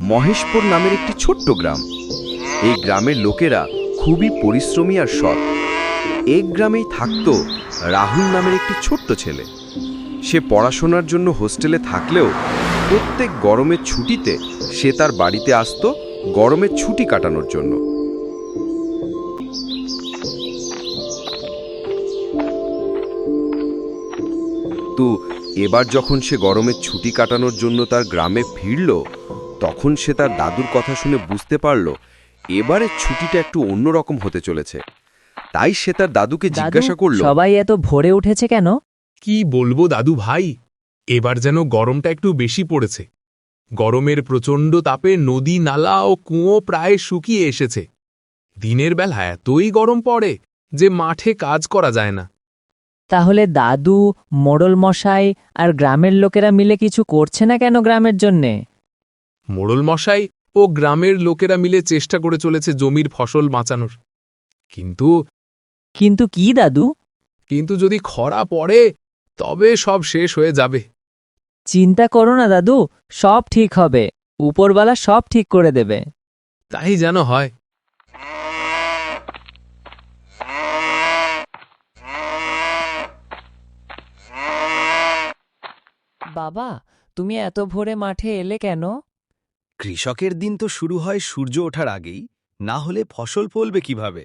মহেশপুর নামের একটি ছোট্ট গ্রাম। এই গ্রামের লোকেরা খুবই পরিশ্রমী আর সৎ। এই গ্রামেই থাকতো রাহুল নামের একটি ছোট্ট ছেলে। সে পড়াশোনার জন্য হোস্টেলে থাকলেও প্রত্যেক গরমের ছুটিতে সে তার বাড়িতে আসতো গরমের ছুটি কাটানোর জন্য। তো এবার যখন সে গরমের ছুটি কাটানোর জন্য তার গ্রামে ফিরল, তখন সে তার দাদুর কথা শুনে বুঝতে পারল এবারে ছুটিটা একটু অন্যরকম হতে চলেছে। তাই সে তার দাদুকে জিজ্ঞাসা করল, সবাই এত ভোরে উঠেছে কেন? কি বলবো দাদু ভাই, এবার যেন গরমটা একটু বেশি পড়েছে। গরমের প্রচণ্ড তাপে নদী নালা ও কুঁয়ো প্রায় শুকিয়ে এসেছে। দিনের বেলা এতই গরম পড়ে যে মাঠে কাজ করা যায় না। তাহলে দাদু, মোড়ল মশাই আর গ্রামের লোকেরা মিলে কিছু করছে না কেন গ্রামের জন্যে? মোড়ল মশাই ও গ্রামের লোকেরা মিলে চেষ্টা করে চলেছে জমির ফসল বাঁচানোর। কিন্তু কি দাদু? কিন্তু যদি খরা পড়ে তবে সব শেষ হয়ে যাবে। চিন্তা করো না দাদু, সব ঠিক হবে। উপরওয়ালা সব ঠিক করে দেবে। তাই যেন হয়। বাবা, তুমি এত ভোরে মাঠে এলে কেন? কৃষকের দিন তো শুরু হয় সূর্য ওঠার আগেই, না হলে ফসল ফলবে কিভাবে?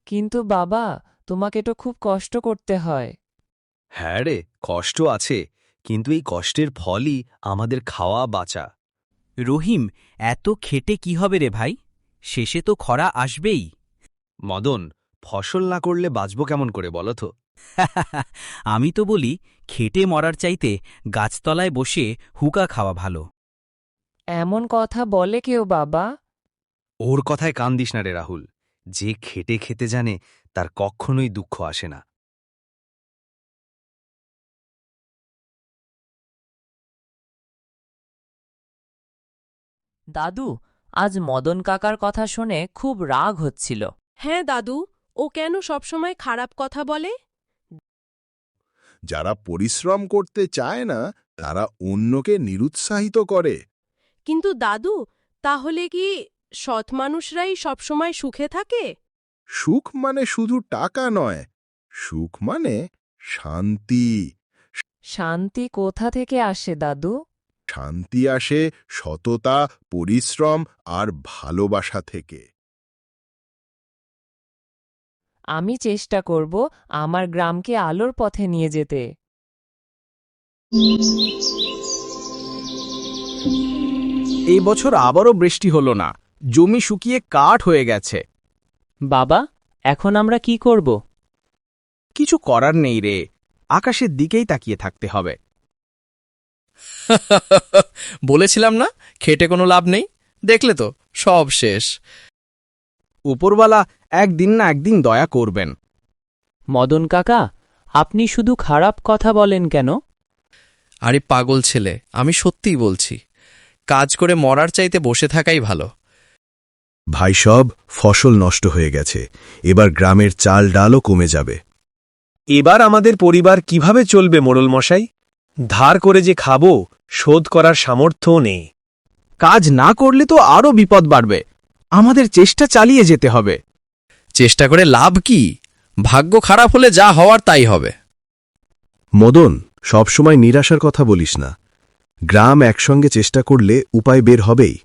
কিন্তু বাবা, তোমাকে তো খুব কষ্ট করতে হয়। হ্যাঁ রে, কষ্ট আছে, কিন্তু এই কষ্টের ফলই আমাদের খাওয়া বাঁচা। রহিম, এত খেটে কি হবে রে ভাই? শেষে তো খরা আসবেই। মদন, ফসল না করলে বাঁচব কেমন করে বলো তো? আমি তো বলি, খেটে মরার চাইতে গাছতলায় বসে হুকা খাওয়া ভালো। এমন কথা বলে কেউ বাবা? ওর কথায় কান দিস না রে রাহুল। যে খেটে খেতে জানে তার কখনোই দুঃখ আসে না। দাদু, আজ মদন কাকার কথা শুনে খুব রাগ হচ্ছিল। হ্যাঁ দাদু, ও কেন সবসময় খারাপ কথা বলে? যারা পরিশ্রম করতে চায় না তারা অন্যকে নিরুৎসাহিত করে। কিন্তু দাদু, তাহলে কি সৎ মানুষরাই সবসময় সুখে থাকে? সুখ মানে শুধু টাকা নয়, সুখ মানে শান্তি। শান্তি কোথা থেকে আসে দাদু? শান্তি আসে সততা, পরিশ্রম আর ভালোবাসা থেকে। আমি চেষ্টা করব আমার গ্রামকে আলোর পথে নিয়ে যেতে। এই বছর আবারও বৃষ্টি হলো না, জমি শুকিয়ে কাঠ হয়ে গেছে। বাবা, এখন আমরা কি করব? কিছু করার নেই রে, আকাশের দিকেই তাকিয়ে থাকতে হবে। বলেছিলাম না, খেটে কোনো লাভ নেই। দেখলে তো, সব শেষ। উপরওয়ালা একদিন না একদিন দয়া করবেন। মদন কাকা, আপনি শুধু খারাপ কথা বলেন কেন? আরে পাগল ছেলে, আমি সত্যিই বলছি, কাজ করে মরার চাইতে বসে থাকাই ভালো। ভাই, সব ফসল নষ্ট হয়ে গেছে, এবার গ্রামের চাল ডালও কমে যাবে। এবার আমাদের পরিবার কিভাবে চলবে মোড়ল মশাই? ধার করে যে খাবো, শোধ করার সামর্থ্যও নেই। কাজ না করলে তো আরও বিপদ বাড়বে, আমাদের চেষ্টা চালিয়ে যেতে হবে। চেষ্টা করে লাভ কি? ভাগ্য খারাপ হলে যা হওয়ার তাই হবে। মদন, সবসময় নিরাশার কথা বলিস না। গ্রাম একসঙ্গে চেষ্টা করলে উপায় বের হবেই।